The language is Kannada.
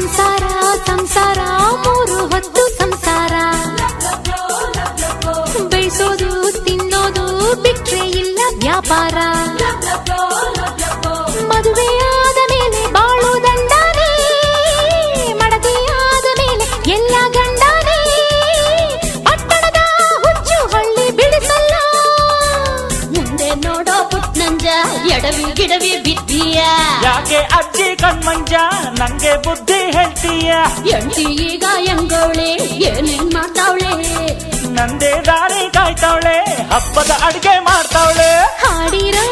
ಸಂಸಾರ ಸಂಸಾರ ಮೂರು ಹೊತ್ತು ಸಂಸಾರ ಬೇಯಿಸೋದು ತಿನ್ನೋದು ಬಿಟ್ರೆ ಇಲ್ಲ ವ್ಯಾಪಾರ ಮದುವೆಯಾದ ಮೇಲೆ ಬಾಳು ದಂಡಾನೇ ಮಡದಿಯಾದ ಮೇಲೆ ಎಲ್ಲ ಗಂಡಾನೇ ಪಟ್ಟಣದ ಹುಚ್ಚು ಹಳ್ಳಿ ಬಿಡಿಸಲ್ಲ ಮುಂದೆ ನೋಡೋ ಪುಟ್ನಂಜ ಎಡವಿ ಗಿಡವಿ ಬಿದ್ದೀಯ ಯಾಕೆ ಅಜ್ಜಿ ಕಣ್ಮಂಜ ನಂಗೆ ಬುದ್ಧಿ ಹೇಳ್ತೀಯ ಎಂಟಿ ಈಗ ಹೆಂಗವಳೆ ಏನೇನ್ ಮಾಡ್ತಾವಳೆ ನಂದೇ ದಾರಿ ಕಾಯ್ತಾವಳೆ ಹಬ್ಬದ ಅಡ್ಗೆ ಮಾಡ್ತಾವಳೆ ಹಾಡಿರೋ